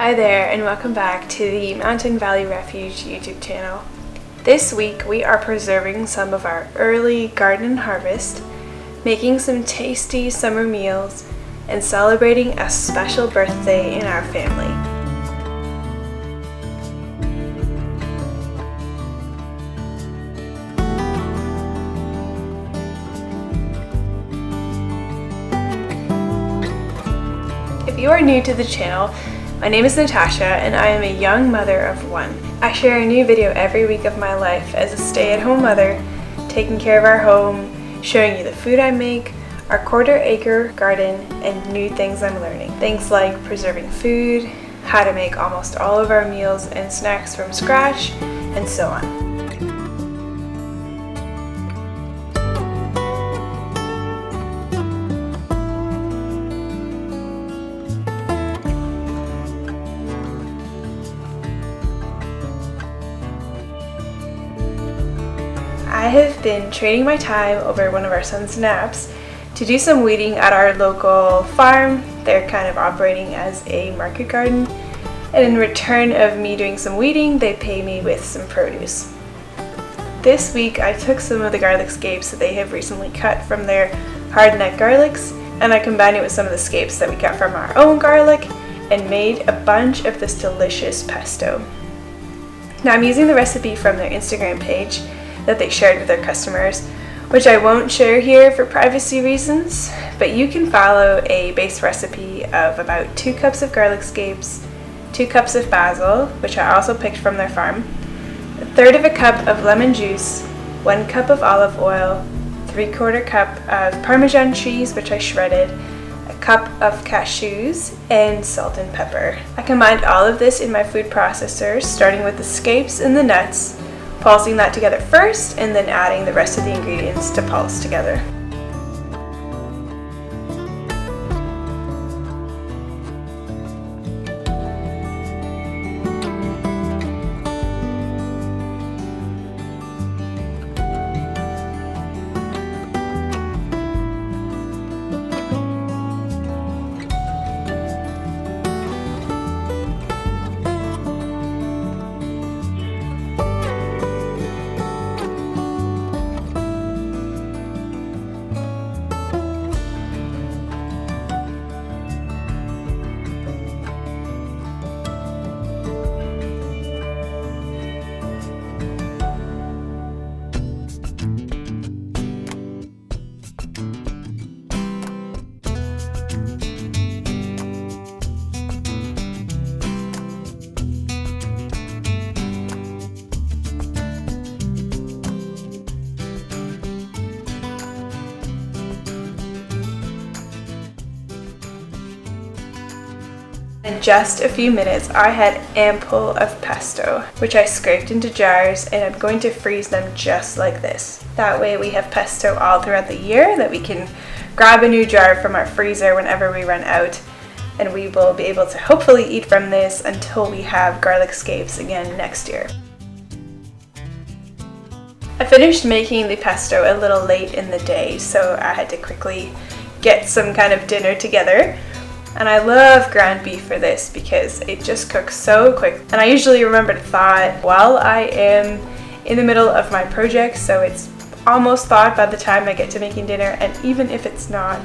Hi there and welcome back to the Mountain Valley Refuge YouTube channel. This week we are preserving some of our early garden harvest, making some tasty summer meals, and celebrating a special birthday in our family. If you are new to the channel, my name is Natasha and I am a young mother of one. I share a new video every week of my life as a stay-at-home mother, taking care of our home, showing you the food I make, our quarter-acre garden, and new things I'm learning. Things like preserving food, how to make almost all of our meals and snacks from scratch, and so on. I have been trading my time over one of our son's naps to do some weeding at our local farm. They're kind of operating as a market garden, and in return of me doing some weeding, they pay me with some produce. This week I took some of the garlic scapes that they have recently cut from their hard-neck garlics, and I combined it with some of the scapes that we cut from our own garlic and made a bunch of this delicious pesto. Now I'm using the recipe from their Instagram page that they shared with their customers, which I won't share here for privacy reasons, but you can follow a base recipe of about 2 cups of garlic scapes, 2 cups of basil, which I also picked from their farm, 1/3 of a cup of lemon juice, 1 cup of olive oil, 3/4 cup of Parmesan cheese, which I shredded, a cup of cashews, and salt and pepper. I combined all of this in my food processor, starting with the scapes and the nuts, pulsing that together first, and then adding the rest of the ingredients to pulse together. In just a few minutes, I had ample of pesto, which I scraped into jars, and I'm going to freeze them just like this. That way we have pesto all throughout the year that we can grab a new jar from our freezer whenever we run out, and we will be able to hopefully eat from this until we have garlic scapes again next year. I finished making the pesto a little late in the day, so I had to quickly get some kind of dinner together. And I love ground beef for this because it just cooks so quick. And I usually remember to thaw it while I am in the middle of my project, so it's almost thawed by the time I get to making dinner, and even if it's not,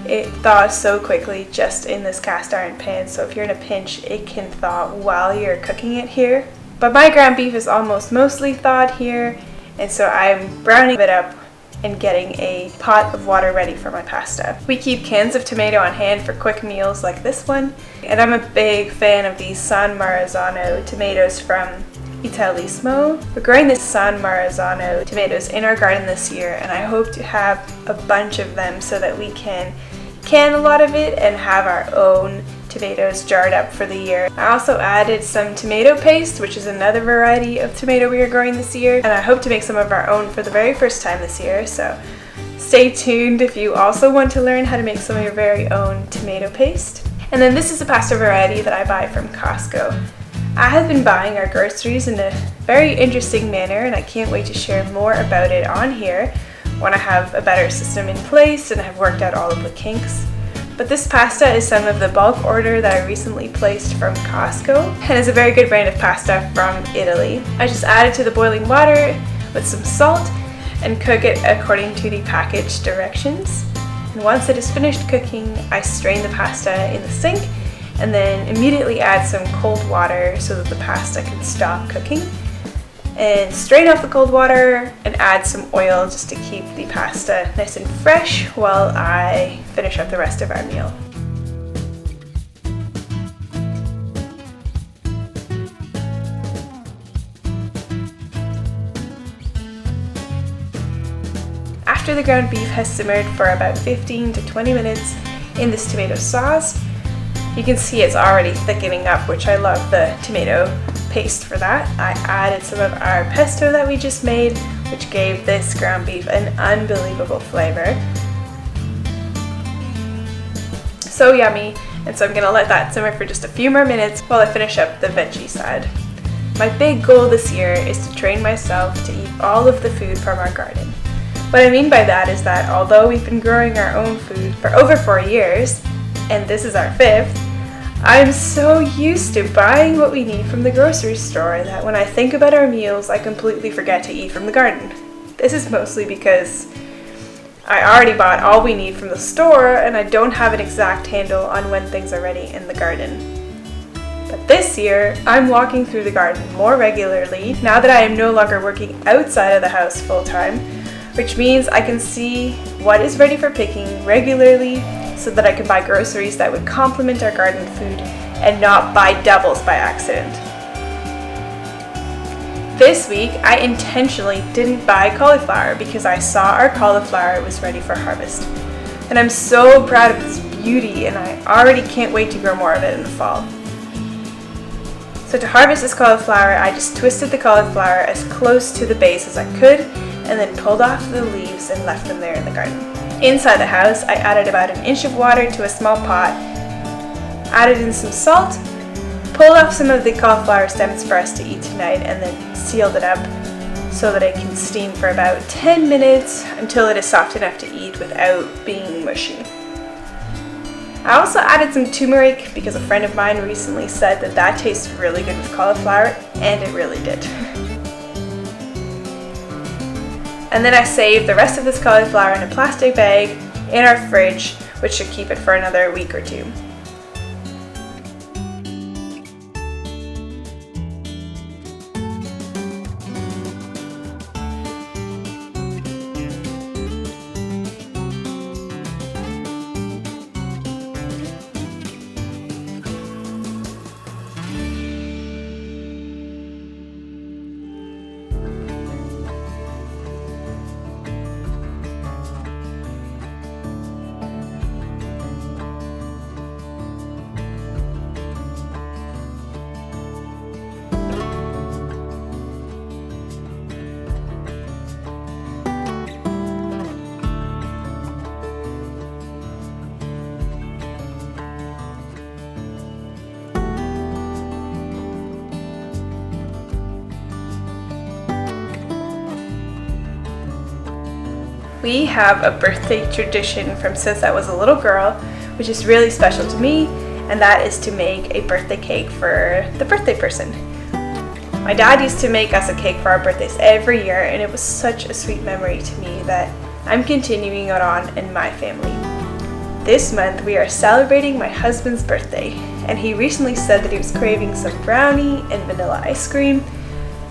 it thaws so quickly just in this cast iron pan, so if you're in a pinch, it can thaw while you're cooking it here. But my ground beef is almost mostly thawed here, and so I'm browning it up and getting a pot of water ready for my pasta. We keep cans of tomato on hand for quick meals like this one, and I'm a big fan of these San Marzano tomatoes from Italismo. We're growing the San Marzano tomatoes in our garden this year, and I hope to have a bunch of them so that we can can a lot of it and have our own tomatoes jarred up for the year. I also added some tomato paste, which is another variety of tomato we are growing this year, and I hope to make some of our own for the very first time this year, so stay tuned if you also want to learn how to make some of your very own tomato paste. And then this is a pasta variety that I buy from Costco. I have been buying our groceries in a very interesting manner, and I can't wait to share more about it on here when I have a better system in place and have worked out all of the kinks. But this pasta is some of the bulk order that I recently placed from Costco, and is a very good brand of pasta from Italy. I just add it to the boiling water with some salt and cook it according to the package directions. And once it is finished cooking, I strain the pasta in the sink and then immediately add some cold water so that the pasta can stop cooking. And strain off the cold water and add some oil just to keep the pasta nice and fresh while I finish up the rest of our meal. After the ground beef has simmered for about 15 to 20 minutes in this tomato sauce, you can see it's already thickening up, which I love the tomato paste for that. I added some of our pesto that we just made, which gave this ground beef an unbelievable flavor. So yummy, and so I'm gonna let that simmer for just a few more minutes while I finish up the veggie side. My big goal this year is to train myself to eat all of the food from our garden. What I mean by that is that although we've been growing our own food for over 4 years, and this is our 5th, I'm so used to buying what we need from the grocery store that when I think about our meals, I completely forget to eat from the garden. This is mostly because I already bought all we need from the store and I don't have an exact handle on when things are ready in the garden. But this year, I'm walking through the garden more regularly now that I am no longer working outside of the house full time, which means I can see what is ready for picking regularly so that I can buy groceries that would complement our garden food and not buy doubles by accident. This week, I intentionally didn't buy cauliflower because I saw our cauliflower was ready for harvest. And I'm so proud of its beauty, and I already can't wait to grow more of it in the fall. So to harvest this cauliflower, I just twisted the cauliflower as close to the base as I could and then pulled off the leaves and left them there in the garden. Inside the house, I added about 1 inch of water to a small pot, added in some salt, pulled off some of the cauliflower stems for us to eat tonight, and then sealed it up so that it can steam for about 10 minutes until it is soft enough to eat without being mushy. I also added some turmeric because a friend of mine recently said that that tastes really good with cauliflower, and it really did. And then I saved the rest of this cauliflower in a plastic bag in our fridge, which should keep it for another week or 2. We have a birthday tradition from since I was a little girl, which is really special to me, and that is to make a birthday cake for the birthday person. My dad used to make us a cake for our birthdays every year, and it was such a sweet memory to me that I'm continuing it on in my family. This month we are celebrating my husband's birthday, and he recently said that he was craving some brownie and vanilla ice cream.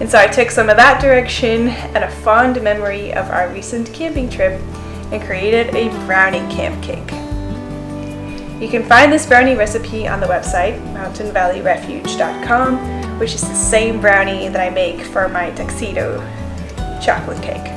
And so I took some of that direction and a fond memory of our recent camping trip and created a brownie camp cake. You can find this brownie recipe on the website, mountainvalleyrefuge.com, which is the same brownie that I make for my tuxedo chocolate cake.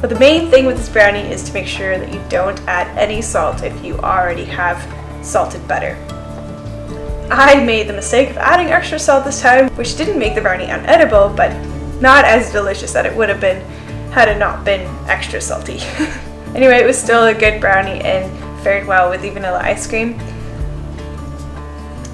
But the main thing with this brownie is to make sure that you don't add any salt if you already have salted butter. I made the mistake of adding extra salt this time, which didn't make the brownie unedible, but not as delicious as it would have been had it not been extra salty. Anyway, it was still a good brownie and fared well with the vanilla ice cream.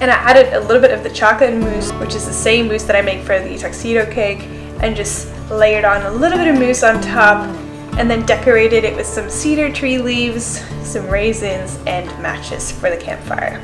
And I added a little bit of the chocolate mousse, which is the same mousse that I make for the tuxedo cake, and just layered on a little bit of mousse on top, and then decorated it with some cedar tree leaves, some raisins, and matches for the campfire.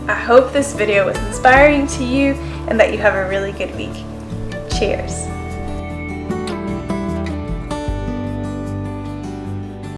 I hope this video was inspiring to you and that you have a really good week. Cheers!